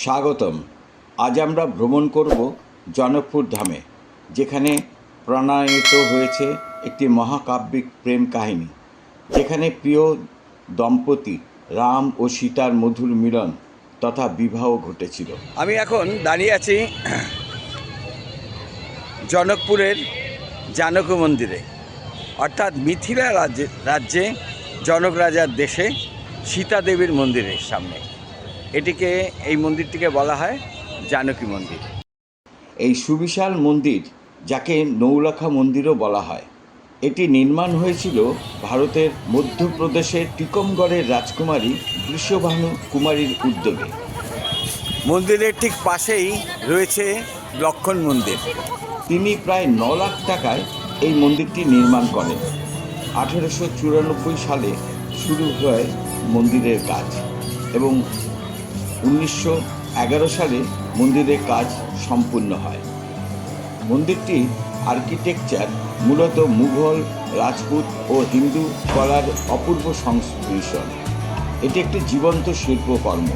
স্বাগতম। আজ আমরা ভ্রমণ করব জনকপুর ধামে, যেখানে প্রণয়িত হয়েছে একটি মহাকাব্যিক প্রেম কাহিনী, যেখানে প্রিয় দম্পতি রাম ও সীতার মধুর মিলন তথা বিবাহ ঘটেছিল। আমি এখন দাঁড়িয়ে আছি জনকপুরের জানকী মন্দিরে, অর্থাৎ মিথিলা রাজ্যে জনক রাজার দেশে সীতা দেবীর মন্দিরের সামনে। এই মন্দিরটিকে বলা হয় জানকী মন্দির। এই সুবিশাল মন্দির, যাকে নৌলখা মন্দিরও বলা হয়, এটি নির্মাণ হয়েছিল ভারতের মধ্যপ্রদেশের টিকমগড়ের রাজকুমারী বৃষভানু কুমারীর উদ্যোগে। মন্দিরের ঠিক পাশেই রয়েছে লক্ষণ মন্দির। তিনি প্রায় 9 লাখ টাকায় এই মন্দিরটি নির্মাণ করেন। 1894 সালে শুরু হয় মন্দিরের কাজ এবং 1911 সালে মন্দিরের কাজ সম্পূর্ণ হয়। মন্দিরটি আর্কিটেকচার মূলত মুঘল, রাজপুত ও হিন্দু কলার অপূর্ব সংমিশ্রণ। এটি একটি জীবন্ত শিল্পকর্ম।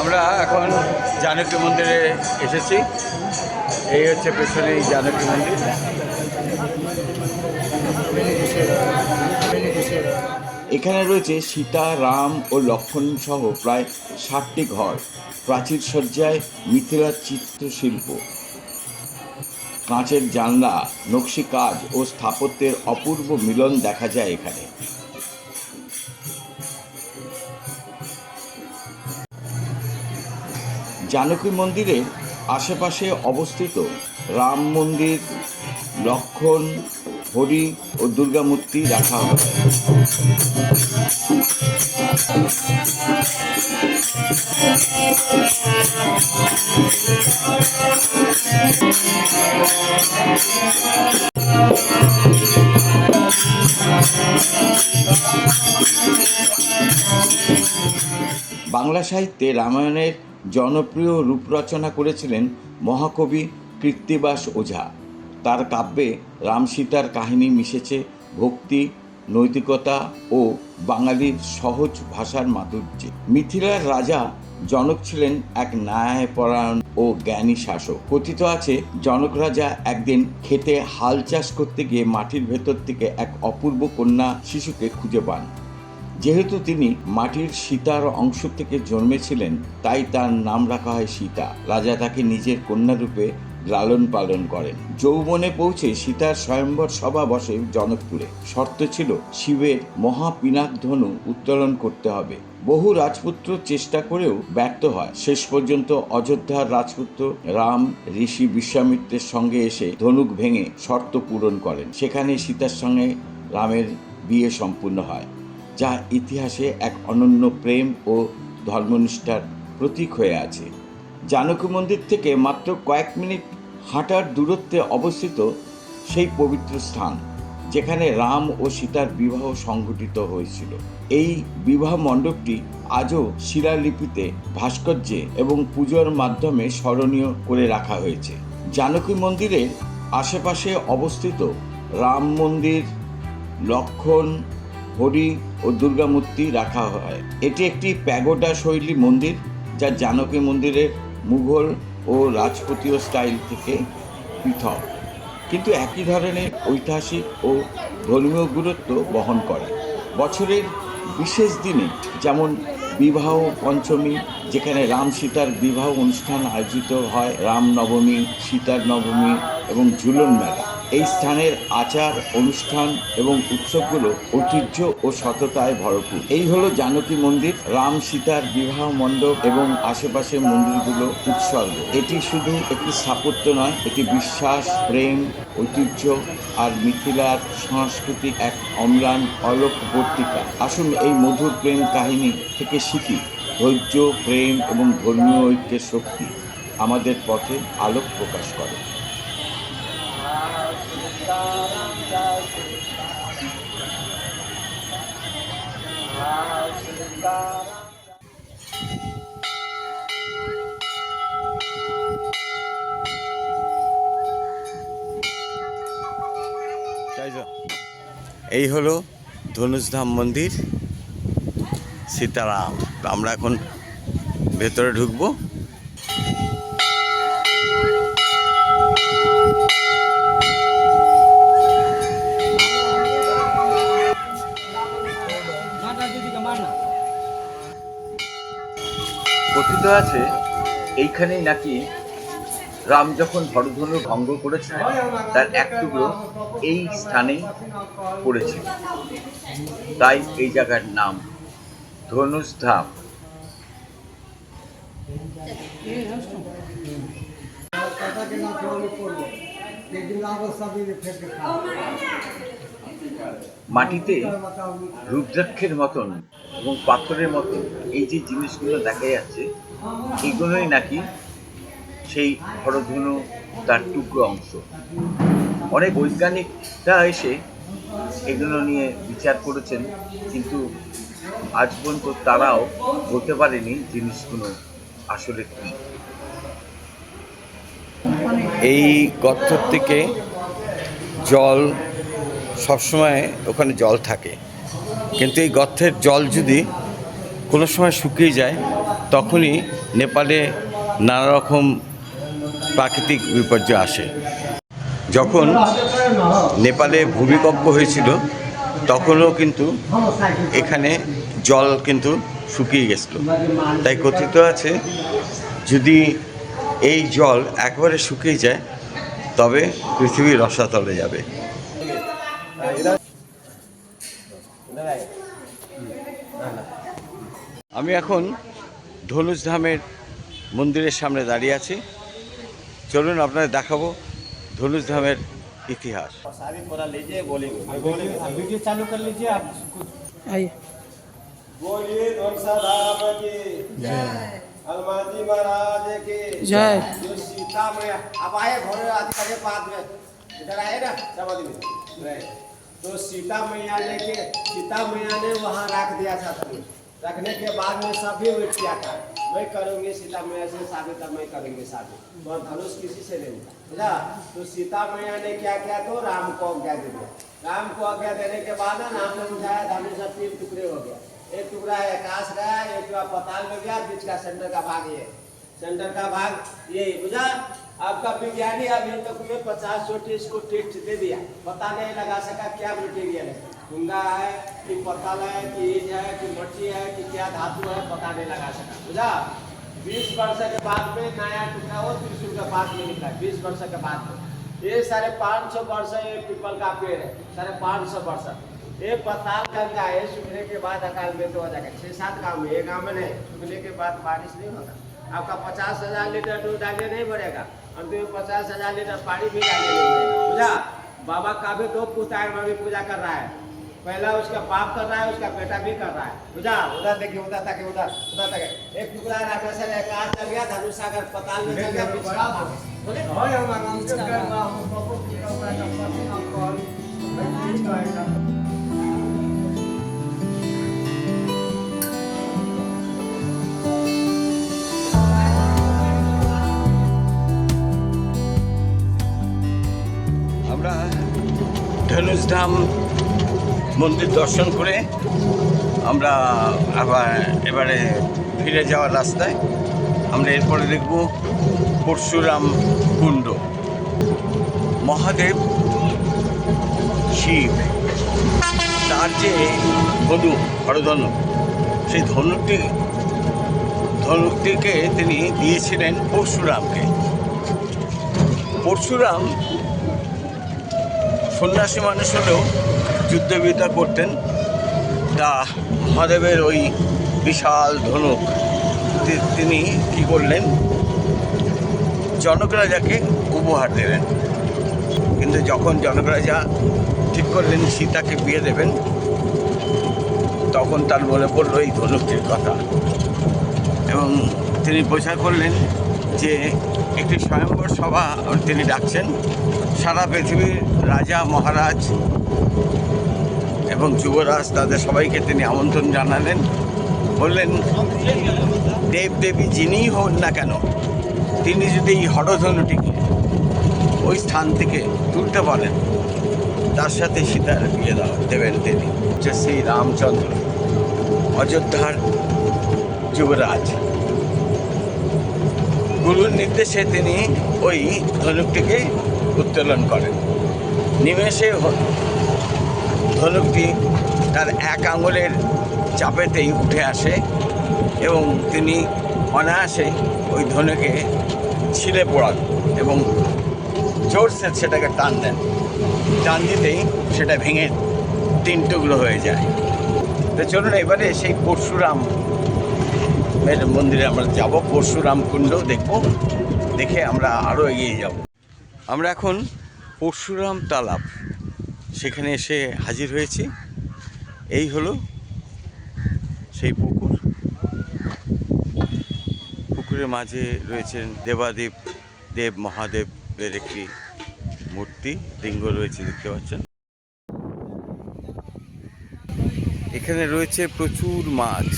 আমরা এখন জানকী মন্দিরে এসেছি। এই হচ্ছে পেছনেই জানকী মন্দির। এখানে রয়েছে সীতা, রাম ও লক্ষ্মণ সহ প্রায় 60টি ঘর। প্রাচীর সজ্জায় মিথিলার চিত্রশিল্প, কাঁচের জানলা, নকশি কাজ ও স্থাপত্যের অপূর্ব মিলন দেখা যায় এখানে। জানকী মন্দিরের আশেপাশে অবস্থিত রাম মন্দির, লক্ষণ, হরি ও দুর্গা মূর্তি রাখা হয়। বাংলা সাহিত্যে রামায়ণের জনপ্রিয় রূপ রচনা করেছিলেন মহাকবি কৃত্তিবাস ওঝা। তার কাব্যে রাম সীতার কাহিনী মিশেছে ভক্তি, নৈতিকতা ও বাঙালির সহজ ভাষার মাধুর্যে। মিথিলার রাজা জনক ছিলেন এক ন্যায়পরায়ণ ও জ্ঞানী শাসক। কথিত আছে, জনক রাজা একদিন খেতে হাল চাষ করতে গিয়ে মাটির ভেতর থেকে এক অপূর্ব কন্যা শিশুকে খুঁজে পান। যেহেতু তিনি মাটির সীতার অংশ থেকে জন্মেছিলেন, তাই তার নাম রাখা হয় সীতা। রাজা তাকে নিজের কন্যারূপে লালন পালন করেন। যৌবনে পৌঁছে সীতার স্বয়ম্বর সভা বসে জনকপুরে। শর্ত ছিল শিবের মহাপিনাক ধনু উত্তোলন করতে হবে। বহু রাজপুত্র চেষ্টা করেও ব্যর্থ হয়। শেষ পর্যন্ত অযোধ্যার রাজপুত্র রাম ঋষি বিশ্বামিত্রের সঙ্গে এসে ধনুক ভেঙে শর্ত পূরণ করেন। সেখানে সীতার সঙ্গে রামের বিয়ে সম্পূর্ণ হয়, যা ইতিহাসে এক অনন্য প্রেম ও ধর্মনিষ্ঠার প্রতীক হয়ে আছে। জানকী মন্দির থেকে মাত্র কয়েক মিনিট হাঁটার দূরত্বে অবস্থিত সেই পবিত্র স্থান, যেখানে রাম ও সীতার বিবাহ সংঘটিত হয়েছিল। এই বিবাহ মণ্ডপটি আজও শিলালিপিতে, ভাস্কর্যে এবং পুজোর মাধ্যমে স্মরণীয় করে রাখা হয়েছে। জানকী মন্দিরের আশেপাশে অবস্থিত রাম মন্দির, লক্ষণ, হরি ও দুর্গা মূর্তি রাখা হয়। এটি একটি প্যাগোডা শৈলী মন্দির, যা জানকী মন্দিরের মুঘল ও রাজপুতীয় স্টাইল থেকে পৃথক, কিন্তু একই ধরনের ঐতিহাসিক ও ধর্মীয় গুরুত্ব বহন করে। বছরের বিশেষ দিনে, যেমন বিবাহ পঞ্চমী, যেখানে রাম সীতার বিবাহ অনুষ্ঠান আয়োজিত হয়, রাম নবমী, সীতার নবমী এবং ঝুলন মেলা, এই স্থানের আচার অনুষ্ঠান এবং উৎসবগুলো ঐতিহ্য ও সততায় ভরপুর। এই হলো জানকী মন্দির, রাম সীতার বিবাহ মণ্ডপ এবং আশেপাশের মন্দিরগুলো উৎসর্গ। এটি শুধু একটি স্থাপত্য নয়, এটি বিশ্বাস, প্রেম, ঐতিহ্য আর মিথিলার সাংস্কৃতিক এক অম্লান অলোক পত্রিকা। আসুন এই মধুর প্রেম কাহিনী থেকে শিখি ধৈর্য, প্রেম এবং ধর্মীয় ঐক্যের শক্তি আমাদের পথে আলোক প্রকাশ করে। এই হলো ধনুষধাম মন্দির সীতারাম। তো আমরা এখন ভেতরে ঢুকবো। কথিত আছে এইখানেই নাকি রাম যখন হরধনু ভঙ্গ করেছিলেন তার এক টুকরো এই স্থানেই পড়েছিল, তাই এই জায়গার নাম ধনুষধাম। মাটিতে রুদ্রাক্ষের মতন এবং পাথরের মতন এই যে জিনিসগুলো দেখা যাচ্ছে, এগুলোই নাকি সেই হরধনু তার টুকরো অংশ। অনেক বৈজ্ঞানিকরা এসে এগুলো নিয়ে বিচার করেছেন, কিন্তু আজ পর্যন্ত তারাও বলতে পারেনি জিনিসগুলো আসলে কি। এই গর্ত থেকে জল সবসময় ওখানে জল থাকে, কিন্তু এই গর্তের জল যদি কোনো সময় শুকিয়ে যায় তখনই নেপালে নানা রকম প্রাকৃতিক বিপর্যয় আসে। যখন নেপালে ভূমিকম্প হয়েছিল তখনও কিন্তু এখানে জল কিন্তু শুকিয়ে গেছিল। তাই কথিত আছে যদি এই জল একবারে শুকিয়ে যায় তবে পৃথিবী রসাতলে যাবে। আমি এখন ধনুষধামের মন্দিরের সামনে দাঁড়িয়ে আছি। চলুন আপনাদের দেখাবো ধনুষধামের ইতিহাস। वीडियो चालू कर लीजिए आप। आइए। बोलिए धनुषधाम की जय, हनुमान जी महाराज की जय। जो सीता मैया अब आए घोड़े आदि के पास में इधर आए ना समाधि में नहीं। तो सीता मैया ने वहाँ रख दिया था धनुष। रखने के बाद में सभी वेट किया था, मैं करूँगी सीता मैया से शादी, तब मैं करूँगी शादी, और धनुष किसी से नहीं था, समझा। तो सीता मैया ने क्या किया, तो राम को आज्ञा दे दिया। राम को आज्ञा देने के बाद ना राम ने उठाया धनुष, 3 टुकड़े हो गया। एक टुकड़ा आकाश गया, एक टुकड़ा पताल में गया, बीच का सेंटर का भाग ये, सेंटर का भाग यही, बुझा। आपका विज्ञानी अभी तक में 50 चोटी इसको टेस्ट दे दिया, पता नहीं लगा सका क्या मटेरियल है, गंगा है कि पताल है कि ईंट है कि मट्टी है कि क्या धातु है, पता नहीं लगा सका, बुझा। 20 वर्ष के बाद में नया टुकड़ा वो त्रिशूल के पास में निकला। 20 वर्ष के बाद में ये 550 वर्ष ये पीपल का पेड़ है, 550 वर्ष। ये पताल गंगा है, सूखने के बाद अकाल मृत्यु हो जाएगा। 6-7 गाँव में, एक गाँव में नहीं, सूखने के बाद बारिश नहीं होगा। आपका 50,000 लीटर दूध डालिए नहीं बढ़ेगा, अंत में 50,000 लीटर पानी भी डालिए नहीं बढ़ेगा, बुझा। बाबा का भी 2 पुताएं में भी पूजा कर रहा है, पहला उसका बाप कर रहा है, उसका बेटा भी कर रहा है, बुझा। उधर देखिए, उधर तक, उधर तक एक टुकड़ा रामेश्वर आकाश चल गया, धनुष सागर पताल में चल गया, पिछड़ा আমরা ধনুষধাম মন্দির দর্শন করে আমরা আবার এবারে ফিরে যাওয়ার রাস্তায় আমরা এরপরে দেখব পরশুরাম কুণ্ড। মহাদেব শিব তার যে ধনু, হরধনু, সেই ধনুকটিকে তিনি দিয়েছিলেন পরশুরামকে। পরশুরাম সন্ন্যাসী মানুষ হলেও যুদ্ধবিদ্যা করতেন। তা মহাদেবের ওই বিশাল ধনুক তিনি কি করলেন, জনক রাজাকে উপহার দিলেন। কিন্তু যখন জনক রাজা ঠিক করলেন সীতাকে বিয়ে দেবেন, তখন তার মনে পড়লো এই ধনুকটির কথা, এবং তিনি প্রচার করলেন যে একটি স্বয়ম্বর সভা তিনি ডাকছেন। সারা পৃথিবীর রাজা, মহারাজ এবং যুবরাজ তাদের সবাইকে তিনি আমন্ত্রণ জানালেন বললেন দেব দেবী যিনিই হন না কেন, তিনি যদি এই হরধনুটিকে ওই স্থান থেকে তুলতে পারেন, তার সাথে সীতার বিয়ে দেবেন তিনি। যে শ্রী রামচন্দ্র, অযোধ্যার যুবরাজ, গুরুর নির্দেশে তিনি ওই ধনুকটিকে উত্তোলন করেন। নিমেষে ধনুকটি তার এক আঙুলের চাপেতেই উঠে আসে এবং তিনি অনায়াসে ওই ধনুকে ছিঁড়ে পড়ান এবং জোরসে সেটাকে টান দেন। টান দিতেই সেটা ভেঙে 3 টুকরো হয়ে যায়। তো চলুন এবারে সেই পরশুরাম মন্দিরে আমরা যাব, পরশুরাম কুণ্ড দেখব, দেখে আমরা আরও এগিয়ে যাব। আমরা এখন পরশুরাম তালাব সেখানে এসে হাজির হয়েছি। এই হলো সেই পুকুর। পুকুরের মাঝে রয়েছেন দেবাদেব দেব মহাদেবের একটি মূর্তি, লিঙ্গ রয়েছে, দেখতে পাচ্ছেন। এখানে রয়েছে প্রচুর মাছ।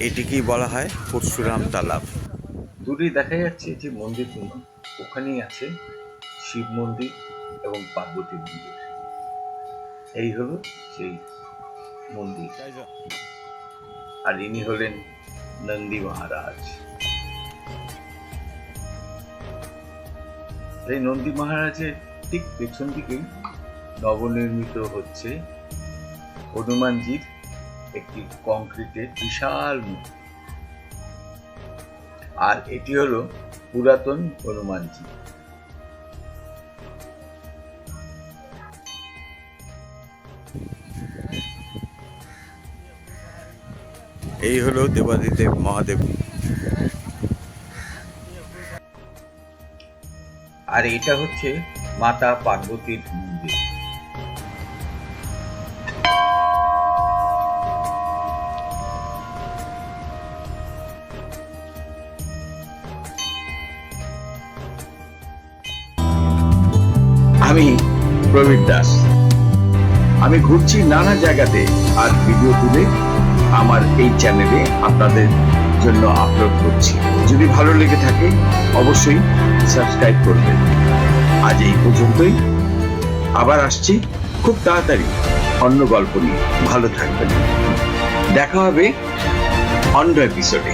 এটিকেই বলা হয় পরশুরাম তালাব। দূরে দেখা যাচ্ছে যে মন্দিরগুলো, ওখানেই আছে শিব মন্দির এবং পার্বতী মন্দির। এই হলো সেই মন্দির, আর ইনি হলেন নন্দী মহারাজ। এই নন্দী মহারাজের ঠিক পেছন দিকে নবনির্মিত হচ্ছে হনুমানজির একটি কংক্রিটের বিশাল মূর্তি, আর এটি হলো পুরাতন হনুমানজি। এই হলো দেবাদিদেব মহাদেব। আর এটা হচ্ছে মাতা পার্বতীর মন্দির। আমি প্রবীর দাস। আমি ঘুরছি নানা জায়গাতে আর ভিডিও তুলে আমার এই চ্যানেলে আপনাদের জন্য আপলোড করছি। যদি ভালো লেগে থাকে অবশ্যই সাবস্ক্রাইব করবেন। আজ এই পর্যন্তই, আবার আসছি খুব তাড়াতাড়ি অন্য গল্প নিয়ে। ভালো থাকবেন, দেখা হবে অন্য এপিসোডে।